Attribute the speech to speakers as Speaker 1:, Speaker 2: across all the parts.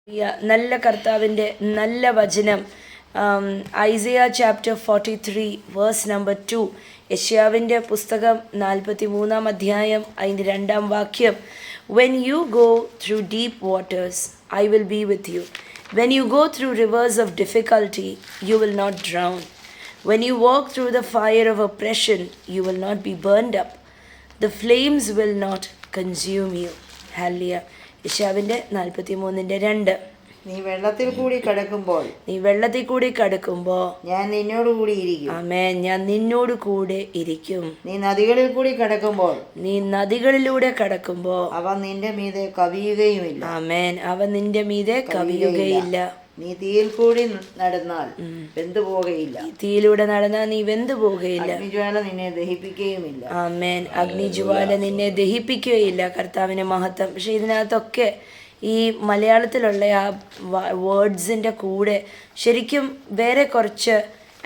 Speaker 1: നല്ല കർത്താവിൻ്റെ നല്ല വചനം ഐസയ ചാപ്റ്റർ 43 വേഴ്സ് നമ്പർ 2. യെശയ്യാവിൻ്റെ പുസ്തകം 43 അധ്യായം അതിൻ്റെ 2 വാക്യം. When you go through deep waters, I will be with you. When you go through rivers of difficulty, you will not drown. When you walk through the fire of oppression, you will not be burned up. The flames will not consume you. Hallelujah. യെശയ്യാവിൻ്റെ 43:2.
Speaker 2: നീ വെള്ളത്തിൽ കൂടി
Speaker 1: കടക്കുമ്പോൾ
Speaker 2: ഞാൻ നിന്നോട് കൂടി ഇരിക്കും.
Speaker 1: ആമേൻ. ഞാൻ നിന്നോട് കൂടെ ഇരിക്കും.
Speaker 2: നീ നദികളിൽ കൂടി കടക്കുമ്പോൾ
Speaker 1: നീ നദികളിലൂടെ കടക്കുമ്പോൾ
Speaker 2: അവ നിന്റെ മീതെ കവിയുകയുമില്ല.
Speaker 1: ആമേൻ. അവ നിന്റെ മീതെ കവിയുകയില്ല.
Speaker 2: നീ തീയിൽ കൂടി നടന്നാൽ വെന്തു പോകുകയില്ല.
Speaker 1: തീയിലൂടെ നടന്നാൽ നീ വെന്തു പോകുകയില്ല.
Speaker 2: അഗ്നിജ്വാല നിന്നെ ദഹിപ്പിക്കുകയുമില്ല.
Speaker 1: ആമേൻ. അഗ്നിജ്വാല നിന്നെ ദഹിപ്പിക്കുകയില്ല. കർത്താവിന്റെ മഹത്വം. പക്ഷെ ഇതിനകത്തൊക്കെ ഈ മലയാളത്തിലുള്ള ആ വേർഡ്സിൻ്റെ കൂടെ ശരിക്കും വേറെ കുറച്ച്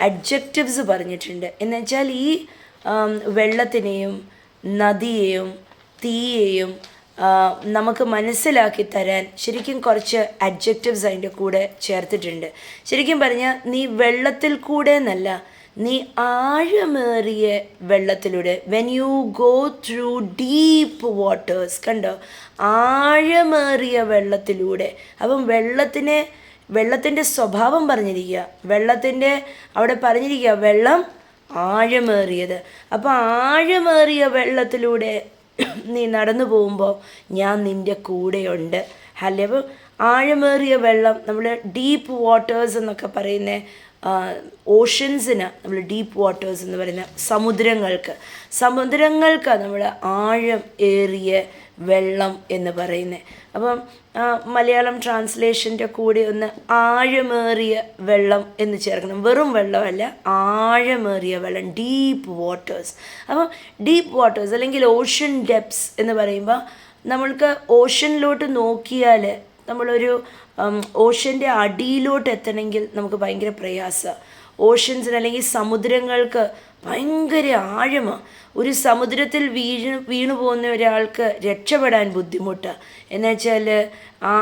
Speaker 1: അഡ്ജക്റ്റീവ്സ് പറഞ്ഞിട്ടുണ്ട്. എന്നുവെച്ചാൽ ഈ വെള്ളത്തിനെയും നദിയെയും തീയെയും നമുക്ക് മനസ്സിലാക്കി തരാൻ ശരിക്കും കുറച്ച് അഡ്ജക്റ്റീവ്സ് അതിൻ്റെ കൂടെ ചേർത്തിട്ടുണ്ട്. ശരിക്കും പറഞ്ഞാൽ നീ വെള്ളത്തിൽ കൂടെ എന്നല്ല, നീ ആഴമേറിയ വെള്ളത്തിലൂടെ, when you go through deep waters, കണ്ടോ, ആഴമേറിയ വെള്ളത്തിലൂടെ. അപ്പം വെള്ളത്തിൻ്റെ സ്വഭാവം പറഞ്ഞിരിക്കുക, വെള്ളത്തിൻ്റെ അവിടെ പറഞ്ഞിരിക്കുക വെള്ളം ആഴമേറിയത്. അപ്പോൾ ആഴമേറിയ വെള്ളത്തിലൂടെ നീ നടന്നു പോകുമ്പോൾ ഞാൻ നിൻ്റെ കൂടെയുണ്ട്. അല്ലേ? അപ്പം ആഴമേറിയ വെള്ളം, നമ്മൾ ഡീപ്പ് വാട്ടേഴ്സ് എന്നൊക്കെ പറയുന്ന ഓഷൻസിന് നമ്മൾ ഡീപ്പ് വാട്ടേഴ്സ് എന്ന് പറയുന്ന സമുദ്രങ്ങൾക്ക് നമ്മൾ ആഴം ഏറിയ വെള്ളം എന്ന് പറയുന്നത്. അപ്പം മലയാളം ട്രാൻസ്ലേഷൻ്റെ കൂടെ ഒന്ന് ആഴമേറിയ വെള്ളം എന്ന് ചേർക്കണം. വെറും വെള്ളമല്ല, ആഴമേറിയ വെള്ളം, ഡീപ്പ് വാട്ടേഴ്സ്. അപ്പം ഡീപ്പ് വാട്ടേഴ്സ് അല്ലെങ്കിൽ ഓഷ്യൻ ഡെപ്സ് എന്ന് പറയുമ്പോൾ നമ്മൾക്ക് ഓഷ്യനിലോട്ട് നോക്കിയാൽ നമ്മളൊരു ഓഷ്യൻ്റെ അടിയിലോട്ട് എത്തണമെങ്കിൽ നമുക്ക് ഭയങ്കര പ്രയാസമാണ്. ഓഷ്യൻസിന് അല്ലെങ്കിൽ സമുദ്രങ്ങൾക്ക് ഭയങ്കര ആഴമാണ്. ഒരു സമുദ്രത്തിൽ വീണു പോകുന്ന ഒരാൾക്ക് രക്ഷപ്പെടാൻ ബുദ്ധിമുട്ടാണ്. എന്നുവെച്ചാൽ ആ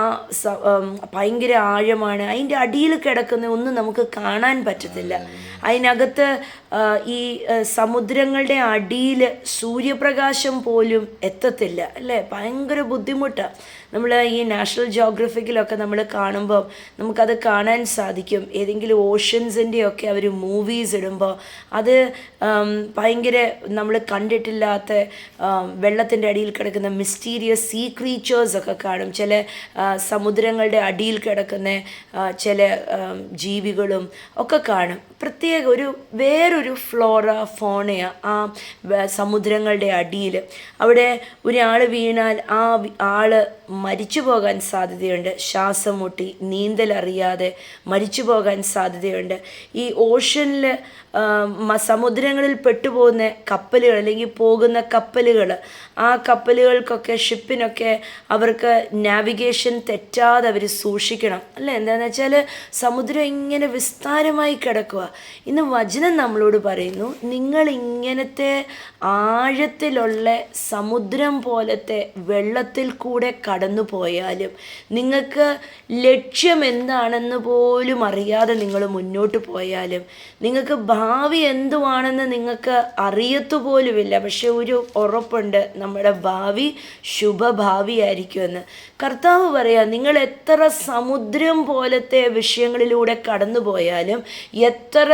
Speaker 1: ഭയങ്കര ആഴമാണ്. അതിൻ്റെ അടിയിൽ കിടക്കുന്ന ഒന്നും നമുക്ക് കാണാൻ പറ്റത്തില്ല. അതിനകത്ത് ഈ സമുദ്രങ്ങളുടെ അടിയിൽ സൂര്യപ്രകാശം പോലും എത്തത്തില്ല, അല്ലേ? ഭയങ്കര ബുദ്ധിമുട്ടാണ്. നമ്മൾ ഈ നാഷണൽ ജോഗ്രഫിക്കിലൊക്കെ നമ്മൾ കാണുമ്പോൾ നമുക്കത് കാണാൻ സാധിക്കും. ഏതെങ്കിലും ഓഷ്യൻസിൻ്റെയൊക്കെ അവർ മൂവീസ് ഇടുമ്പോൾ അത് ഭയങ്കര നമ്മൾ കണ്ടിട്ടില്ലാത്ത വെള്ളത്തിൻ്റെ അടിയിൽ കിടക്കുന്ന മിസ്റ്റീരിയസ് സീ ക്രീച്ചേഴ്സൊക്കെ കാണും. ചില സമുദ്രങ്ങളുടെ അടിയിൽ കിടക്കുന്ന ചില ജീവികളും ഒക്കെ കാണും. പ്രത്യേക വേറൊരു ഫ്ലോറ ഫോണയ ആ സമുദ്രങ്ങളുടെ അടിയിൽ. അവിടെ ഒരാൾ വീണാൽ ആ ആൾ മരിച്ചു പോകാൻ സാധ്യതയുണ്ട്. ശ്വാസം മുട്ടി നീന്തലറിയാതെ മരിച്ചു പോകാൻ സാധ്യതയുണ്ട്. ഈ ഓഷനിൽ സമുദ്രങ്ങളിൽ പെട്ടുപോകുന്ന കപ്പലുകൾ അല്ലെങ്കിൽ പോകുന്ന കപ്പലുകൾ, ആ കപ്പലുകൾക്കൊക്കെ ഷിപ്പിനൊക്കെ അവർക്ക് നാവിഗേഷൻ തെറ്റാതെ അവർ സൂക്ഷിക്കണം, അല്ലേ? എന്താണെന്ന് വെച്ചാൽ സമുദ്രം ഇങ്ങനെ വിസ്താരമായി കിടക്കുക. ഇന്ന് വചനം നമ്മളോട് പറയുന്നു, നിങ്ങൾ ഇങ്ങനത്തെ ആഴത്തിലുള്ള സമുദ്രം പോലത്തെ വെള്ളത്തിൽ കൂടെ കടന്നു പോയാലും നിങ്ങൾക്ക് ലക്ഷ്യം എന്താണെന്ന് പോലും അറിയാതെ നിങ്ങൾ മുന്നോട്ട് പോയാലും നിങ്ങൾക്ക് ഭാവി എന്തുവാണെന്ന് നിങ്ങൾക്ക് അറിയത്തുപോലുമില്ല. പക്ഷെ ഒരു ഉറപ്പുണ്ട്, നമ്മുടെ ഭാവി ശുഭഭാവിയായിരിക്കുമെന്ന്. കർത്താവ് പറയാം, നിങ്ങൾ എത്ര സമുദ്രം പോലത്തെ വിഷയങ്ങളിലൂടെ കടന്നു പോയാലും, എത്ര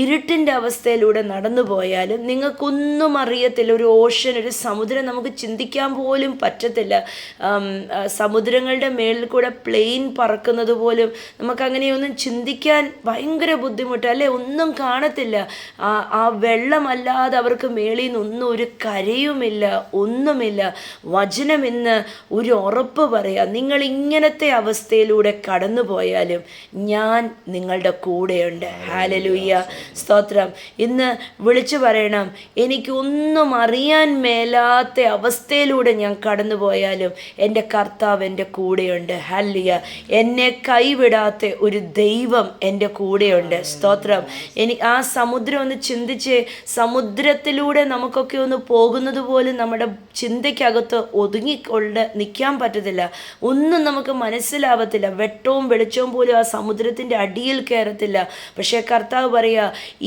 Speaker 1: ഇരുട്ടിൻ്റെ അവസ്ഥയിലൂടെ നടന്നു പോയാലും നിങ്ങൾക്കൊന്നും അറിയത്തില്ല. ഒരു ഓഷൻ, ഒരു സമുദ്രം നമുക്ക് ചിന്തിക്കാൻ പോലും പറ്റത്തില്ല. സമുദ്രങ്ങളുടെ മേളിൽ കൂടെ പ്ലെയിൻ പറക്കുന്നത് പോലും നമുക്കങ്ങനെയൊന്നും ചിന്തിക്കാൻ ഭയങ്കര ബുദ്ധിമുട്ട്, അല്ലേ? ഒന്നും കാണത്തില്ല. ആ വെള്ളമല്ലാതെ അവർക്ക് മേളിൽ നിന്നൊന്നും ഒരു കരയുമില്ല, ഒന്നുമില്ല. വചനം ഇന്ന് ഒരു ഉറപ്പ് പറയാം, നിങ്ങൾ ഇങ്ങനത്തെ അവസ്ഥയിലൂടെ കടന്നു പോയാലും ഞാൻ നിങ്ങളുടെ കൂടെയുണ്ട്. ഹല്ലേലൂയ, സ്തോത്രം. ഇന്ന് വിളിച്ചു പറയണം, എനിക്കൊന്നും അറിയാൻ മേലാത്ത അവസ്ഥയിലൂടെ ഞാൻ കടന്നു പോയാലും എൻ്റെ കർത്താവ് എൻ്റെ കൂടെയുണ്ട്. ഹല്ലേലൂയ. എന്നെ കൈവിടാത്ത ഒരു ദൈവം എൻ്റെ കൂടെയുണ്ട്. സ്തോത്രം. ആ സമുദ്രം ഒന്ന് ചിന്തിച്ച്, സമുദ്രത്തിലൂടെ നമുക്കൊക്കെ ഒന്ന് പോകുന്നത് പോലും നമ്മുടെ ചിന്തയ്ക്കകത്ത് ഒതുങ്ങിക്കൊണ്ട് നിൽക്കാൻ പറ്റത്തില്ല. ഒന്നും നമുക്ക് മനസ്സിലാവത്തില്ല. വെട്ടവും വെളിച്ചവും പോലും ആ സമുദ്രത്തിൻ്റെ അടിയിൽ കയറത്തില്ല. പക്ഷേ കർത്താവ് പറയുക,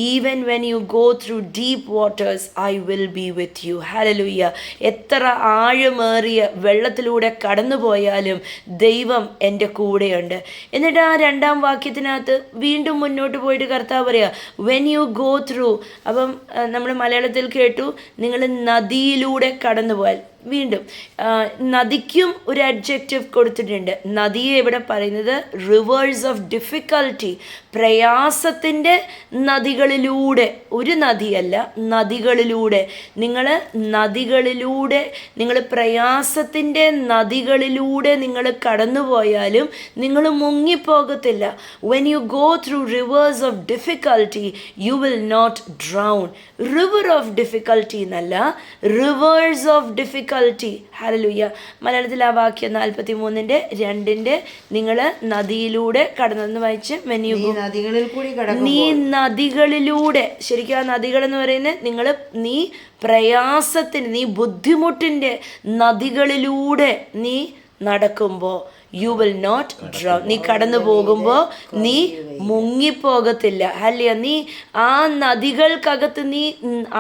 Speaker 1: even when you go through deep waters I will be with you. Hallelujah. എത്ര ആഴമേറിയ വെള്ളത്തിലൂടെ കടന്നു പോയാലും ദൈവം എൻ്റെ കൂടെയുണ്ട്. എന്നിട്ട് ആ 2-ാം വാക്യത്തിനകത്ത് വീണ്ടും മുന്നോട്ട് പോയിട്ട് കർത്താവ് പറയുക, വെൻ യു ഗോ ത്രൂ. അപ്പം നമ്മൾ മലയാളത്തിൽ കേട്ടു, നിങ്ങൾ നദിയിലൂടെ കടന്നു പോയാൽ. വീണ്ടും നദിക്കും ഒരു അഡ്ജക്റ്റീവ് കൊടുത്തിട്ടുണ്ട്. നദിയെ ഇവിടെ പറയുന്നത് റിവേഴ്സ് ഓഫ് ഡിഫിക്കൽട്ടി, പ്രയാസത്തിൻ്റെ നദികളിലൂടെ. ഒരു നദിയല്ല, നദികളിലൂടെ. നിങ്ങൾ പ്രയാസത്തിൻ്റെ നദികളിലൂടെ നിങ്ങൾ കടന്നുപോയാലും നിങ്ങൾ മുങ്ങിപ്പോകത്തില്ല. When you go through rivers of difficulty you will not drown. River of difficulty എന്നല്ല, റിവേഴ്സ് ഓഫ് ഡിഫിക്കൽട്ടി. ഹല്ലേലൂയ. മലയാളത്തിൽ ആ വാക്യം 43:2 നിങ്ങൾ നദിയിലൂടെ കടന്നെന്ന് വായിച്ച്,
Speaker 2: നദികളിൽ കൂടി
Speaker 1: നീ നദികളിലൂടെ. ശരിക്കും ആ നദികൾ എന്ന് പറയുന്നത് നീ പ്രയാസത്തിന്, നീ ബുദ്ധിമുട്ടിൻ്റെ നദികളിലൂടെ നീ നടക്കുമ്പോൾ യു വിൽ നോട്ട് ഡ്രൗൺ. നീ കടന്നു പോകുമ്പോൾ നീ മുങ്ങിപ്പോകത്തില്ല. ഹല്ലേലൂയ. നീ ആ നദികൾക്കകത്ത് നീ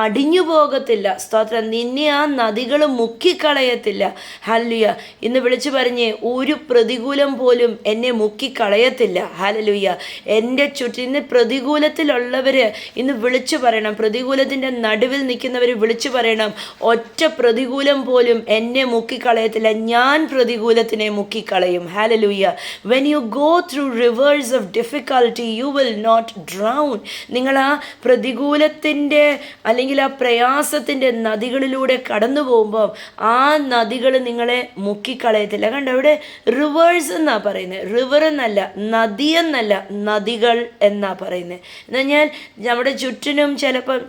Speaker 1: അടിഞ്ഞു പോകത്തില്ല. സ്തോത്രം. നിന്നെ ആ നദികൾ മുക്കിക്കളയത്തില്ല. ഹല്ലേലൂയ. ഇന്ന് വിളിച്ചു പറഞ്ഞേ, ഒരു പ്രതികൂലം പോലും എന്നെ മുക്കിക്കളയത്തില്ല. ഹല്ലേലൂയ. എൻ്റെ ചുറ്റും ഇന്ന് പ്രതികൂലത്തിലുള്ളവർ ഇന്ന് വിളിച്ചു പറയണം. പ്രതികൂലത്തിൻ്റെ നടുവിൽ നിൽക്കുന്നവർ വിളിച്ചു പറയണം, ഒറ്റ പ്രതികൂലം പോലും എന്നെ മുക്കിക്കളയത്തില്ല, ഞാൻ പ്രതികൂലത്തിനെ മുക്കിക്കളയും. Hallelujah. When you go through rivers of difficulty, you will not drown. നിങ്ങൾ ആ പ്രതികൂലത്തിൻ്റെ അല്ലെങ്കിൽ ആ പ്രയാസത്തിൻ്റെ നദികളിലൂടെ കടന്നു പോകുമ്പോൾ ആ നദികൾ നിങ്ങളെ മുക്കിക്കളയത്തില്ല. കണ്ടോ, ഇവിടെ റിവേഴ്സ് എന്നാ പറയുന്നത്, റിവർ എന്നല്ല, നദി എന്നല്ല, നദികൾ എന്നാ പറയുന്നത്. എന്നാൽ ഞാൻ നമ്മുടെ ചുറ്റിനും ചിലപ്പം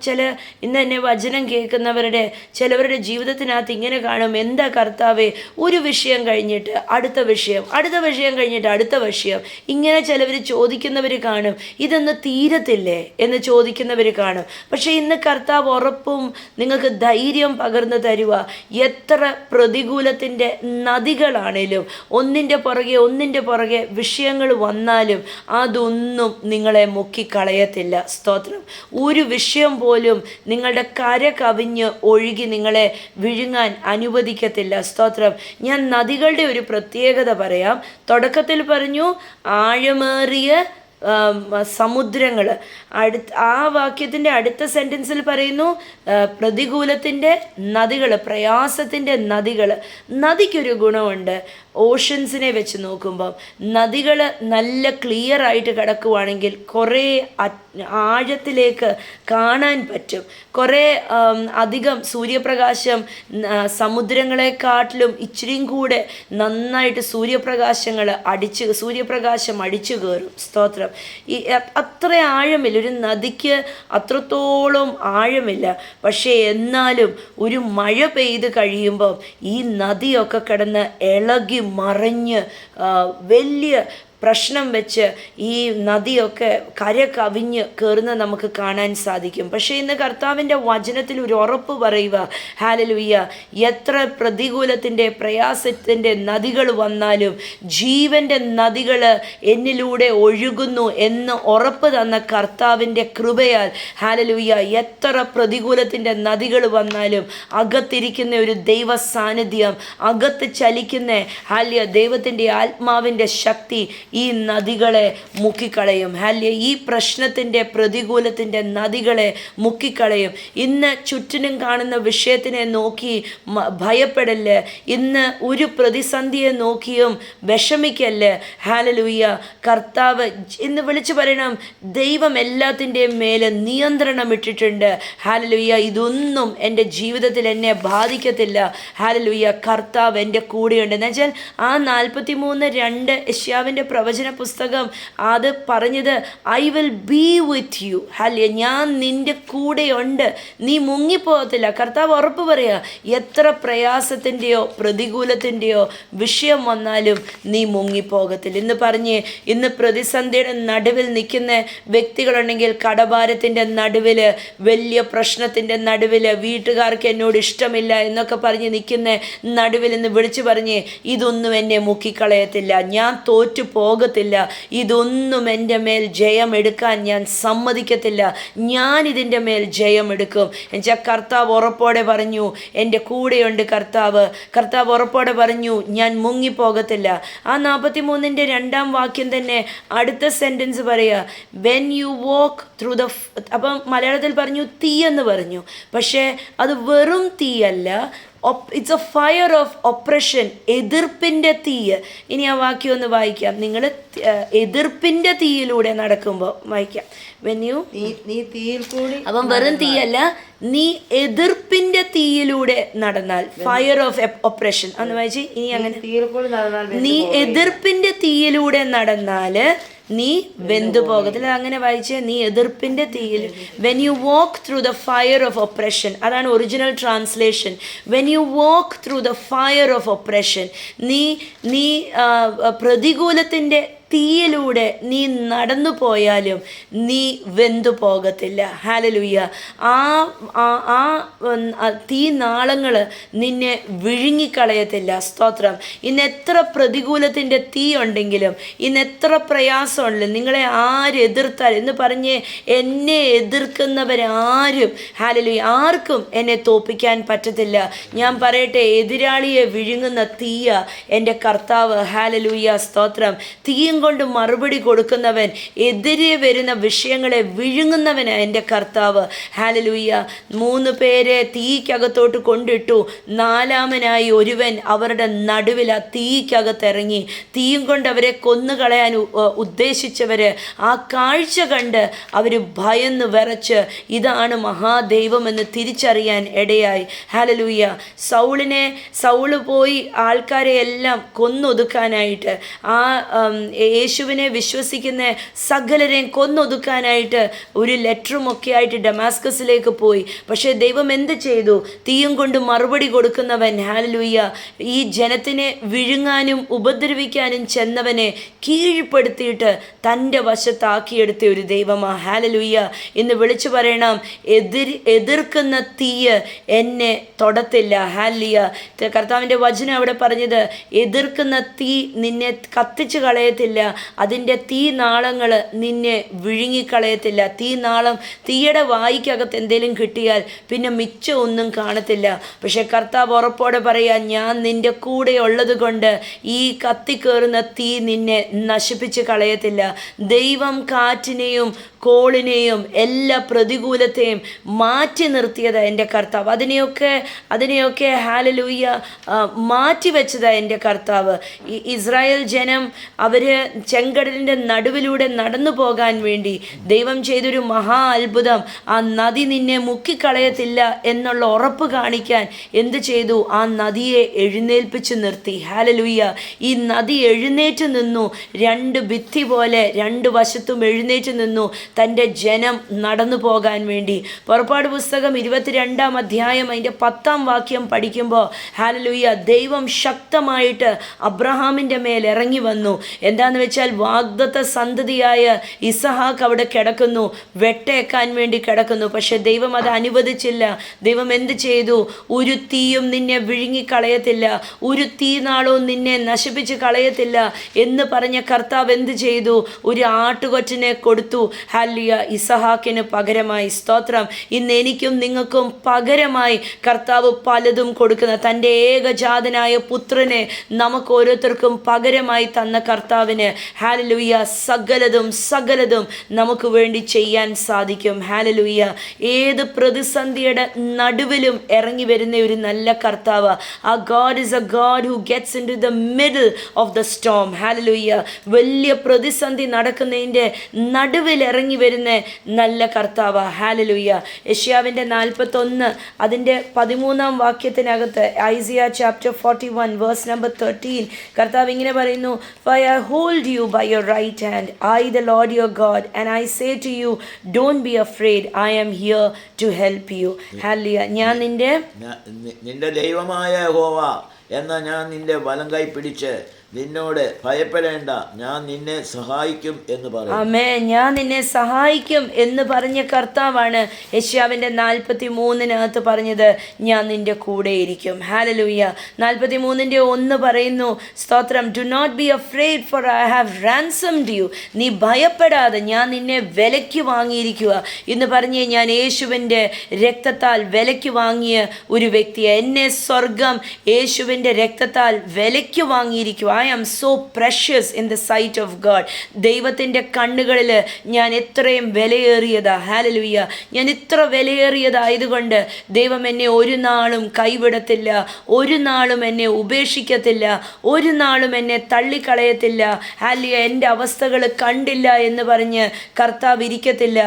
Speaker 1: ഇന്ന് തന്നെ വചനം കേൾക്കുന്നവരുടെ ചിലവരുടെ ജീവിതത്തിനകത്ത് ഇങ്ങനെ കാണും, എന്താ കർത്താവേ, ഒരു വിഷയം കഴിഞ്ഞിട്ട് അടുത്ത വിഷയം, അടുത്ത വിഷയം കഴിഞ്ഞിട്ട് അടുത്ത വിഷയം, ഇങ്ങനെ ചിലവർ ചോദിക്കുന്നവർ കാണും, ഇതൊന്ന് തീരത്തില്ലേ എന്ന് ചോദിക്കുന്നവർ കാണും. പക്ഷേ ഇന്ന് കർത്താവ് ഉറപ്പും നിങ്ങൾക്ക് ധൈര്യം പകർന്നു തരുക, എത്ര പ്രതികൂലത്തിൻ്റെ നദികളാണേലും ഒന്നിൻ്റെ പുറകെ വിഷയങ്ങൾ വന്നാലും അതൊന്നും നിങ്ങളെ മുക്കിക്കളയത്തില്ല. സ്തോത്രം. ഒരു വിഷയം പോലും നിങ്ങളുടെ കര കവിഞ്ഞ് ഒഴുകി നിങ്ങളെ വിഴുങ്ങാൻ അനുവദിക്കത്തില്ല. സ്തോത്രം. ഞാൻ നദികളുടെ ഒരു പ്രത്യേകത പറയാം. തുടക്കത്തിൽ പറഞ്ഞു ആഴമേറിയ സമുദ്രങ്ങൾ. ആ വാക്യത്തിൻ്റെ അടുത്ത സെൻറ്റൻസിൽ പറയുന്നു പ്രതികൂലത്തിൻ്റെ നദികൾ, പ്രയാസത്തിൻ്റെ നദികൾ. നദിക്കൊരു ഗുണമുണ്ട്. ഓഷൻസിനെ വെച്ച് നോക്കുമ്പം നദികൾ നല്ല ക്ലിയർ ആയിട്ട് കിടക്കുവാണെങ്കിൽ കുറേ ആഴത്തിലേക്ക് കാണാൻ പറ്റും. കുറേ അധികം സൂര്യപ്രകാശം സമുദ്രങ്ങളെക്കാട്ടിലും ഇച്ചിരിയും കൂടെ നന്നായിട്ട് സൂര്യപ്രകാശം അടിച്ചു കയറും. സ്തോത്രം. ഈ അത്ര ആഴമില്ല, ഒരു നദിക്ക് അത്രത്തോളം ആഴമില്ല. പക്ഷേ എന്നാലും ഒരു മഴ പെയ്ത് കഴിയുമ്പം ഈ നദിയൊക്കെ കിടന്ന് ഇളകി മറിഞ്ഞ് വലിയ പ്രശ്നം വെച്ച് ഈ നദിയൊക്കെ കര കവിഞ്ഞ് കയറുന്ന നമുക്ക് കാണാൻ സാധിക്കും. പക്ഷേ ഇന്ന് കർത്താവിൻ്റെ വചനത്തിൽ ഒരു ഉറപ്പ് പറയുക, ഹല്ലേലൂയ, എത്ര പ്രതികൂലത്തിൻ്റെ പ്രയാസത്തിൻ്റെ നദികൾ വന്നാലും ജീവൻ്റെ നദികൾ എന്നിലൂടെ ഒഴുകുന്നു എന്ന് ഉറപ്പ് തന്ന കർത്താവിൻ്റെ കൃപയാൽ, ഹല്ലേലൂയ, എത്ര പ്രതികൂലത്തിൻ്റെ നദികൾ വന്നാലും അകത്തിരിക്കുന്ന ഒരു ദൈവ സാന്നിധ്യം, അകത്ത് ചലിക്കുന്ന ഹല്ലേലൂയ ദൈവത്തിൻ്റെ ആത്മാവിൻ്റെ ശക്തി ഈ നദികളെ മുക്കിക്കളയും. ഹല്ലേലൂയ. ഈ പ്രശ്നത്തിൻ്റെ പ്രതികൂലത്തിൻ്റെ നദികളെ മുക്കിക്കളയും. ഇന്ന് ചുറ്റിനും കാണുന്ന വിഷയത്തിനെ നോക്കി ഭയപ്പെടല്ല്. ഇന്ന് ഒരു പ്രതിസന്ധിയെ നോക്കിയും വിഷമിക്കല്ല്. ഹല്ലേലൂയ. കർത്താവ് ഇന്ന് വിളിച്ചു പറയണം, ദൈവം എല്ലാത്തിൻ്റെയും മേലെ നിയന്ത്രണം ഇട്ടിട്ടുണ്ട്. ഹല്ലേലൂയ. ഇതൊന്നും എൻ്റെ ജീവിതത്തിൽ എന്നെ ബാധിക്കത്തില്ല. ഹല്ലേലൂയ. കർത്താവ് എൻ്റെ കൂടെയുണ്ട്. എന്നുവെച്ചാൽ ആ 43:2 യെശയ്യാവിൻ്റെ പ്രവചന പുസ്തകം അത് പറഞ്ഞത് I will be with you. Hallelujah, ഞാൻ നിൻ്റെ കൂടെയുണ്ട്, നീ മുങ്ങിപ്പോകത്തില്ല. കർത്താവ് ഉറപ്പ് പറയുക, എത്ര പ്രയാസത്തിൻ്റെയോ പ്രതികൂലത്തിൻ്റെയോ വിഷയം വന്നാലും നീ മുങ്ങിപ്പോകത്തില്ല. ഇന്ന് പ്രതിസന്ധിയുടെ നടുവിൽ നിൽക്കുന്ന വ്യക്തികളുണ്ടെങ്കിൽ, കടഭാരത്തിൻ്റെ നടുവിൽ, വലിയ പ്രശ്നത്തിൻ്റെ നടുവിൽ, വീട്ടുകാർക്ക് എന്നോട് ഇഷ്ടമില്ല എന്നൊക്കെ പറഞ്ഞ് നിൽക്കുന്ന നടുവിൽ ഇന്ന് വിളിച്ചു പറഞ്ഞ്, ഇതൊന്നും എന്നെ മുക്കിക്കളയത്തില്ല, ഞാൻ തോറ്റു പോകത്തില്ല, ഇതൊന്നും എൻ്റെ മേൽ ജയമെടുക്കാൻ ഞാൻ സമ്മതിക്കത്തില്ല, ഞാൻ ഇതിൻ്റെ മേൽ ജയമെടുക്കും. എന്നുവെച്ചാൽ കർത്താവ് ഉറപ്പോടെ പറഞ്ഞു, എൻ്റെ കൂടെയുണ്ട് കർത്താവ്. കർത്താവ് ഉറപ്പോടെ പറഞ്ഞു, ഞാൻ മുങ്ങിപ്പോകത്തില്ല. ആ 43-ന്റെ 2-ാം വാക്യം തന്നെ അടുത്ത സെൻറ്റൻസ് പറയുക, when you walk through the, അപ്പം മലയാളത്തിൽ പറഞ്ഞു തീയെന്ന് പറഞ്ഞു, പക്ഷേ അത് വെറും തീയല്ല, it's a fire of oppression, എതിർപ്പിൻ്റെ തീയ്. ഇനി ആ വാക്യം ഒന്ന് വായിക്കാം. നിങ്ങൾ എതിർപ്പിൻ്റെ തീയിലൂടെ നടക്കുമ്പോൾ വായിക്കാം. വെൻ യു,
Speaker 2: നീ തീയിൽ കൂടി,
Speaker 1: അപ്പം വെറും തീയല്ല, നീ എതിർപ്പിൻ്റെ തീയിലൂടെ നടന്നാൽ, ഫയർ ഓഫ് ഒപ്രഷൻ എന്ന് വായിച്ച്. ഇനി അങ്ങനെ, നീ എതിർപ്പിൻ്റെ തീയിലൂടെ നടന്നാൽ നീ വെന്തു പോകത്തില്ല. അങ്ങനെ വായിച്ച്, നീ എതിർപ്പിൻ്റെ തീയിൽ, when you walk through the fire of oppression, അതാണ് original translation. When you walk through the fire of oppression, നീ പ്രതികൂലത്തിൻ്റെ തീയിലൂടെ നീ നടന്നു പോയാലും നീ വെന്തു പോകത്തില്ല. ഹല്ലേലൂയ. ആ തീ നാളങ്ങൾ നിന്നെ വിഴുങ്ങിക്കളയത്തില്ല. സ്തോത്രം. ഇന്ന് എത്ര പ്രതികൂലത്തിൻ്റെ തീ ഉണ്ടെങ്കിലും, ഇന്ന് എത്ര പ്രയാസമുണ്ടെങ്കിലും, നിങ്ങളെ ആരെതിർത്താൽ എന്ന് പറഞ്ഞ് എന്നെ എതിർക്കുന്നവരാരും, ഹല്ലേലൂയ, ആർക്കും എന്നെ തോൽപ്പിക്കാൻ പറ്റത്തില്ല. ഞാൻ പറയട്ടെ, എതിരാളിയെ വിഴുങ്ങുന്ന തീയ എൻ്റെ കർത്താവ്. ഹല്ലേലൂയ, സ്തോത്രം. തീയും കൊണ്ട് മറുപടി കൊടുക്കുന്നവൻ, എതിരെ വരുന്ന വിഷയങ്ങളെ വിഴുങ്ങുന്നവനാണ് എൻ്റെ കർത്താവ്. ഹല്ലേലൂയ. 3 പേരെ തീക്കകത്തോട്ട് കൊണ്ടിട്ടു, 4-മനായി ഒരുവൻ അവരുടെ നടുവിൽ ആ തീക്കകത്തിറങ്ങി. തീയും കൊണ്ട് അവരെ കൊന്നുകളയാൻ ഉദ്ദേശിച്ചവര് ആ കാഴ്ച കണ്ട് അവർ ഭയന്ന് വിറച്ച്, ഇതാണ് മഹാദൈവമെന്ന് തിരിച്ചറിയാൻ ഇടയായി. ഹല്ലേലൂയ. സൗള് പോയി ആൾക്കാരെ എല്ലാം കൊന്നൊതുക്കാനായിട്ട്, ആ യേശുവിനെ വിശ്വസിക്കുന്ന സകലരെയും കൊന്നൊതുക്കാനായിട്ട് ഒരു ലെറ്ററുമൊക്കെ ആയിട്ട് ഡമാസ്കസിലേക്ക് പോയി. പക്ഷേ ദൈവം എന്ത് ചെയ്തു? തീയും കൊണ്ട് മറുപടി കൊടുക്കുന്നവൻ, ഹല്ലേലൂയ, ഈ ജനത്തിനെ വിഴുങ്ങാനും ഉപദ്രവിക്കാനും ചെന്നവനെ കീഴ്പ്പെടുത്തിയിട്ട് തൻ്റെ വശത്താക്കിയെടുത്ത ഒരു ദൈവമാണ്. ഹല്ലേലൂയ. ഇന്ന് വിളിച്ചു പറയണം, എതിർക്കുന്ന തീയ് എന്നെ തൊടത്തില്ല. ഹല്ലേലൂയ. കർത്താവിൻ്റെ വചനം അവിടെ പറഞ്ഞത്, എതിർക്കുന്ന തീ നിന്നെ കത്തിച്ച് കളയത്തില്ല, അതിൻ്റെ തീ നാളങ്ങൾ നിന്നെ വിഴുങ്ങിക്കളയത്തില്ല. തീയുടെ വായിക്കകത്ത് എന്തെങ്കിലും കിട്ടിയാൽ പിന്നെ മിച്ചം ഒന്നും കാണത്തില്ല. പക്ഷെ കർത്താവ് ഉറപ്പോടെ പറയാ, ഞാൻ നിൻ്റെ കൂടെ ഉള്ളത് കൊണ്ട് ഈ കത്തിക്കേറുന്ന തീ നിന്നെ നശിപ്പിച്ച് കളയത്തില്ല. ദൈവം കാറ്റിനെയും കോളിനെയും എല്ലാ പ്രതികൂലത്തെയും മാറ്റി നിർത്തിയതാ എൻ്റെ കർത്താവ്. അതിനെയൊക്കെ ഹല്ലേലൂയ മാറ്റി വെച്ചതാ എൻ്റെ കർത്താവ്. ഇസ്രായേൽ ജനം അവർ ചെങ്കടലിൻ്റെ നടുവിലൂടെ നടന്നു പോകാൻ വേണ്ടി ദൈവം ചെയ്തൊരു മഹാ അത്ഭുതം, ആ നദി നിന്നെ മുക്കിക്കളയത്തില്ല എന്നുള്ള ഉറപ്പ് കാണിക്കാൻ എന്ത് ചെയ്തു? ആ നദിയെ എഴുന്നേൽപ്പിച്ച് നിർത്തി. ഹല്ലേലൂയ. ഈ നദി എഴുന്നേറ്റ് നിന്നു, 2 ഭിത്തി പോലെ 2 വശത്തും എഴുന്നേറ്റ് നിന്നു തൻ്റെ ജനം നടന്നു പോകാൻ വേണ്ടി. പുറപ്പാട് പുസ്തകം 22-ാം അധ്യായം അതിൻ്റെ 10-ാം വാക്യം പഠിക്കുമ്പോൾ, ഹല്ലേലൂയ, ദൈവം ശക്തമായിട്ട് അബ്രഹാമിൻ്റെ മേൽ ഇറങ്ങി വന്നു. എന്താണെന്ന് വെച്ചാൽ, വാഗ്ദത്ത സന്തതിയായ ഇസഹാക്ക് അവിടെ കിടക്കുന്നു, വെട്ടേക്കാൻ വേണ്ടി കിടക്കുന്നു. പക്ഷെ ദൈവം അത് അനുവദിച്ചില്ല. ദൈവം എന്ത് ചെയ്തു? ഒരു തീയും നിന്നെ വിഴുങ്ങിക്കളയത്തില്ല, ഒരു തീനാളവും നിന്നെ നശിപ്പിച്ച് കളയത്തില്ല എന്ന് പറഞ്ഞ കർത്താവ് എന്ത് ചെയ്തു? ഒരു ആട്ടുകൊറ്റനെ കൊടുത്തു. ഹല്ലേലൂയ, ഇസഹാക്കിന് പകരമായി. സ്തോത്രം. ഇന്ന് എനിക്കും നിങ്ങൾക്കും പകരമായി കർത്താവ് പലതും കൊടുക്കുന്ന, തൻ്റെ ഏകജാതനായ പുത്രനെ നമുക്ക് ഓരോരുത്തർക്കും പകരമായി തന്ന കർത്താവിന്, ഹല്ലേലൂയ, സകലതും നമുക്ക് വേണ്ടി ചെയ്യാൻ സാധിക്കും. ഹല്ലേലൂയ. ഏത് പ്രതിസന്ധിയുടെ നടുവിലും ഇറങ്ങി വരുന്ന ഒരു നല്ല കർത്താവ്. ആ God is a God who gets into the middle of the storm. Hallelujah. വലിയ പ്രതിസന്ധി നടക്കുന്നതിൻ്റെ നടുവിൽ ഇറങ്ങി വരുന്ന നല്ല കർത്താവ്. ഹല്ലേലൂയ. യെശയ്യാവിൻ്റെ 41 അതിൻ്റെ 13-ാം വാക്യത്തിനകത്ത്, ഐസിയ ചാപ്റ്റർ 41 വേഴ്സ് നമ്പർ 13, കർത്താവ് ഇങ്ങനെ പറയുന്നു, For I hold hold you by your right hand, I the Lord your God, and I say to you, don't be afraid, I am here to help you. Hallelujah. ഞാൻ
Speaker 3: നിന്റെ ദൈവമായ യഹോവ എന്ന ഞാൻ നിന്റെ വലം കൈ പിടിച്ച് നിന്നോട് ഭയപ്പെടേണ്ട, ഞാൻ നിന്നെ സഹായിക്കും എന്ന് പറയും.
Speaker 1: ആമേൻ. ഞാൻ നിന്നെ സഹായിക്കും എന്ന് പറഞ്ഞ കർത്താവാണ് യെശയ്യാവിൻ്റെ 43 പറഞ്ഞത്, ഞാൻ നിന്റെ കൂടെ ഇരിക്കും. ഹല്ലേലൂയ. 43:1 പറയുന്നു, സ്തോത്രം, do not be afraid for I have ransomed you. നീ ഭയപ്പെടാതെ, ഞാൻ നിന്നെ വിലയ്ക്ക് വാങ്ങിയിരിക്കുക എന്ന് പറഞ്ഞ് ഞാൻ യേശുവിൻ്റെ രക്തത്താൽ വിലയ്ക്ക് വാങ്ങിയ ഒരു വ്യക്തിയെ, എന്നെ സ്വർഗം യേശുവിൻ്റെ രക്തത്താൽ വിലയ്ക്ക് വാങ്ങിയിരിക്കുക. I am so precious in the sight of God. ദൈവത്തിൻ്റെ കണ്ണുകളിൽ ഞാൻ എത്രയും വിലയേറിയതാ. ഹല്ലേലൂയ. ഞാൻ ഇത്ര വിലയേറിയതായതുകൊണ്ട് ദൈവം എന്നെ ഒരു നാളും കൈവിടത്തില്ല, ഒരു നാളും എന്നെ ഉപേക്ഷിക്കത്തില്ല, ഒരു നാളും എന്നെ തള്ളിക്കളയത്തില്ല. ഹല്ലേലൂയ. എൻ്റെ അവസ്ഥകൾ കണ്ടില്ല എന്ന് പറഞ്ഞ് കർത്താവ് ഇരിക്കത്തില്ല.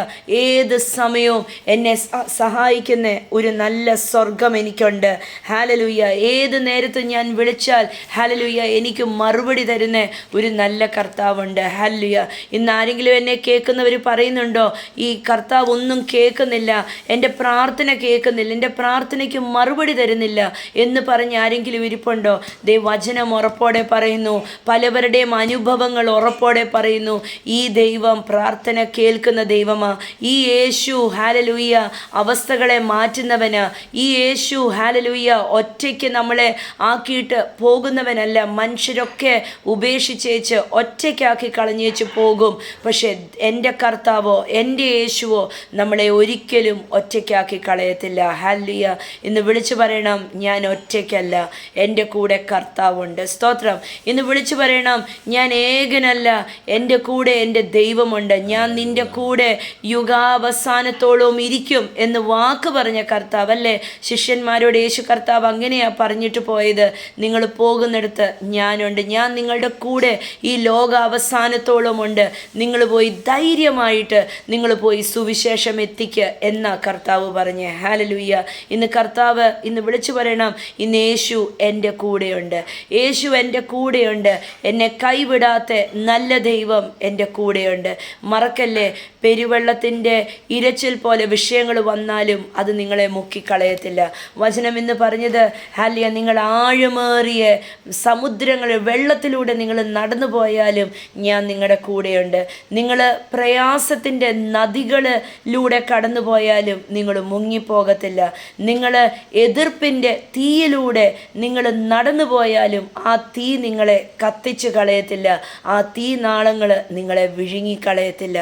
Speaker 1: ഏത് സമയവും എന്നെ സഹായിക്കുന്ന ഒരു നല്ല സ്വർഗം എനിക്കുണ്ട്. ഹല്ലേലൂയ. ഏത് നേരത്ത് ഞാൻ വിളിച്ചാൽ ഹല്ലേലൂയ എനിക്ക് മറുപടി തരുന്ന ഒരു നല്ല കർത്താവുണ്ട്. ഹല്ലേലൂയ. ഇന്ന് ആരെങ്കിലും എന്നെ കേൾക്കുന്നവർ പറയുന്നുണ്ടോ, ഈ കർത്താവ് ഒന്നും കേൾക്കുന്നില്ല, എൻ്റെ പ്രാർത്ഥന കേൾക്കുന്നില്ല, എൻ്റെ പ്രാർത്ഥനയ്ക്ക് മറുപടി തരുന്നില്ല എന്ന് പറഞ്ഞ് ആരെങ്കിലും ഇരിപ്പുണ്ടോ? വചനം ഉറപ്പോടെ പറയുന്നു, പലവരുടെയും അനുഭവങ്ങൾ ഉറപ്പോടെ പറയുന്നു, ഈ ദൈവം പ്രാർത്ഥന കേൾക്കുന്ന ദൈവമാ. ഈ യേശു ഹല്ലേലൂയ അവസ്ഥകളെ മാറ്റുന്നവനാ. ഈ യേശു ഹല്ലേലൂയ ഒറ്റയ്ക്ക് നമ്മളെ ആക്കിയിട്ട് പോകുന്നവനല്ല. മനുഷ്യരൊക്കെ ഉപേക്ഷിച്ചേച്ച് ഒറ്റയ്ക്കാക്കി കളഞ്ഞേച്ച് പോകും. പക്ഷെ എൻ്റെ കർത്താവോ എൻ്റെ യേശുവോ നമ്മളെ ഒരിക്കലും ഒറ്റയ്ക്കാക്കി കളയത്തില്ല. ഹല്ലേലൂയ. ഇന്ന് വിളിച്ചു പറയണം, ഞാൻ ഒറ്റയ്ക്കല്ല, എൻ്റെ കൂടെ കർത്താവുണ്ട്. സ്തോത്രം. ഇന്ന് വിളിച്ചു പറയണം, ഞാൻ ഏകനല്ല, എൻ്റെ കൂടെ എൻ്റെ ദൈവമുണ്ട്. ഞാൻ നിൻ്റെ കൂടെ യുഗാവസാനത്തോളം ഇരിക്കും എന്ന് വാക്ക് പറഞ്ഞ കർത്താവ് അല്ലേ. ശിഷ്യന്മാരോട് യേശു കർത്താവ് അങ്ങനെയാ പറഞ്ഞിട്ട് പോയത്, നിങ്ങൾ പോകുന്നിടത്ത് ഞാനുണ്ട്, ഞാൻ നിങ്ങളുടെ കൂടെ ഈ ലോക അവസാനത്തോളമുണ്ട്. നിങ്ങൾ പോയി ധൈര്യമായിട്ട് നിങ്ങൾ പോയി സുവിശേഷം എത്തിക്കുക എന്ന കർത്താവ് പറഞ്ഞ്. ഹല്ലേലൂയ. ഇന്ന് കർത്താവ് ഇന്ന് വിളിച്ചു പറയണം, ഇന്ന് യേശു എൻ്റെ കൂടെയുണ്ട്, യേശു എൻ്റെ കൂടെയുണ്ട്, എന്നെ കൈവിടാത്ത നല്ല ദൈവം എൻ്റെ കൂടെയുണ്ട്. മറക്കല്ലേ, പെരുവെള്ളത്തിൻ്റെ ഇരച്ചിൽ പോലെ വിഷയങ്ങൾ വന്നാലും അത് നിങ്ങളെ മുക്കിക്കളയത്തില്ല. വചനം ഇന്ന് പറഞ്ഞത് ഹല്ലേലൂയ, നിങ്ങൾ ആഴമേറിയ സമുദ്രങ്ങൾ വെള്ളത്തിലൂടെ നിങ്ങൾ നടന്നു പോയാലും ഞാൻ നിങ്ങളുടെ കൂടെയുണ്ട്. നിങ്ങൾ പ്രയാസത്തിൻ്റെ നദികളിലൂടെ കടന്നു പോയാലും നിങ്ങൾ മുങ്ങിപ്പോകത്തില്ല. നിങ്ങൾ എതിർപ്പിൻ്റെ തീയിലൂടെ നിങ്ങൾ നടന്നു പോയാലും ആ തീ നിങ്ങളെ കത്തിച്ച് കളയത്തില്ല, ആ തീ നാളങ്ങൾ നിങ്ങളെ വിഴുങ്ങിക്കളയത്തില്ല.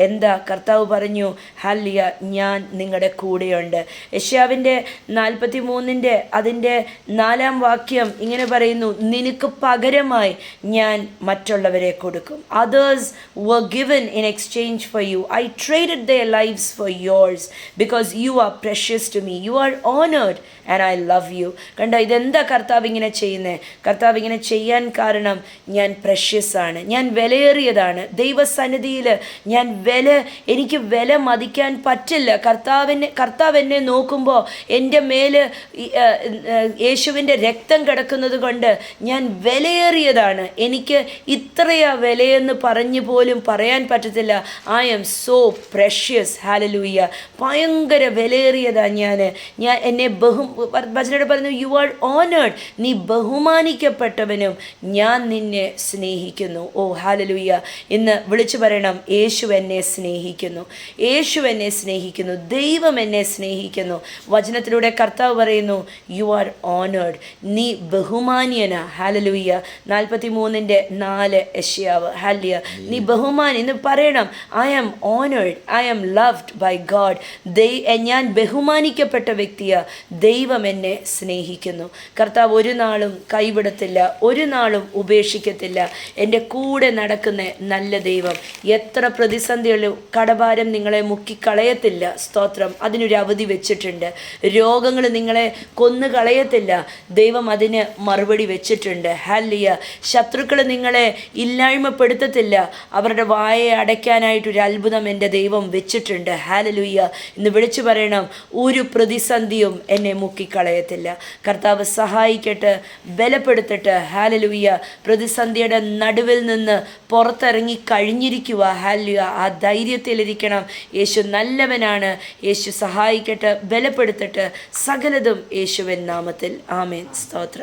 Speaker 1: എന്താ കർത്താവ് പറഞ്ഞു? ഹല്ലേലൂയ, ഞാൻ നിങ്ങളുടെ കൂടെയുണ്ട്. യെശയ്യാവിൻ്റെ 43 അതിൻ്റെ 4 വാക്യം ഇങ്ങനെ പറയുന്നു, നിനക്ക് പകരമായി ഞാൻ മറ്റുള്ളവരെ കൊടുക്കും. Others were given in exchange for you. I traded their lives for yours because you are precious to me. You are honored and I love you. കണ്ടോ, ഇതെന്താ കർത്താവ് ഇങ്ങനെ ചെയ്യുന്നത്? കർത്താവ് ഇങ്ങനെ ചെയ്യാൻ കാരണം, ഞാൻ പ്രഷ്യസ് ആണ്, ഞാൻ വിലയേറിയതാണ്. ദൈവസന്നിധിയിൽ ഞാൻ എനിക്ക് വില മതിക്കാൻ പറ്റില്ല. കർത്താവ് എന്നെ നോക്കുമ്പോൾ എൻ്റെ മേല് യേശുവിൻ്റെ രക്തം കിടക്കുന്നത് കൊണ്ട് ഞാൻ വിലയേറിയതാണ്. എനിക്ക് ഇത്രയാ വിലയെന്ന് പറഞ്ഞു പോലും പറയാൻ പറ്റത്തില്ല. I am so precious. Hallelujah. ഭയങ്കര വിലയേറിയതാണ് ഞാൻ എന്നെ വചനോട് പറഞ്ഞു, യു ആർ ഓണേർഡ്, നീ ബഹുമാനിക്കപ്പെട്ടവനും, ഞാൻ നിന്നെ സ്നേഹിക്കുന്നു. ഓ ഹല്ലേലൂയ. ഇന്ന് വിളിച്ചു പറയണം, യേശു എന്നെ സ്നേഹിക്കുന്നു, യേശു എന്നെ സ്നേഹിക്കുന്നു, ദൈവം എന്നെ സ്നേഹിക്കുന്നു. വചനത്തിലൂടെ കർത്താവ് പറയുന്നു, യു ആർ ഓണേർഡ്, നീ ബഹുമാന്യന. ഹല്ലേലൂയ. 43:4 യെശയ്യാവ്. ഹല്ലേലൂയ. നീ ബഹുമാനി എന്ന് പറയണം. I am honoured, I am loved by God. ഞാൻ ബഹുമാനിക്കപ്പെട്ട വ്യക്തിയാ. ദൈവം എന്നെ സ്നേഹിക്കുന്നു. കർത്താവ് ഒരു നാളും കൈവിടത്തില്ല, ഒരു നാളും ഉപേക്ഷിക്കത്തില്ല. എൻ്റെ കൂടെ നടക്കുന്ന നല്ല ദൈവം. എത്ര പ്രതിസന്ധികളും കടഭാരം നിങ്ങളെ മുക്കിക്കളയത്തില്ല. സ്തോത്രം. അതിനൊരു അവധി വെച്ചിട്ടുണ്ട്. രോഗങ്ങൾ നിങ്ങളെ കൊന്നു കളയത്തില്ല. ദൈവം അതിന് മറുപടി വെച്ചിട്ടുണ്ട്. ഹല്ലേലൂയ. ഹാലലുയ്യ. ശത്രുക്കൾ നിങ്ങളെ ഇല്ലായ്മപ്പെടുത്തത്തില്ല. അവരുടെ വായെ അടയ്ക്കാനായിട്ടൊരു അത്ഭുതം എൻ്റെ ദൈവം വെച്ചിട്ടുണ്ട്. ഹാലലുയ്യ. ഇന്ന് വിളിച്ചു പറയണം, ഒരു പ്രതിസന്ധിയും എന്നെ മുക്കിക്കളയത്തില്ല. കർത്താവ് സഹായിക്കട്ടെ, ബലപ്പെടുത്തട്ടെ. ഹാലലുയ്യ. പ്രതിസന്ധിയുടെ നടുവിൽ നിന്ന് പുറത്തിറങ്ങി കഴിഞ്ഞിരിക്കുക. ഹാലലുയ്യ. ആ ധൈര്യത്തിലിരിക്കണം. യേശു നല്ലവനാണ്. യേശു സഹായിക്കട്ടെ, ബലപ്പെടുത്തട്ടെ. സകലതും യേശുവിൻ നാമത്തിൽ. ആമേൻ. സ്തോത്രം.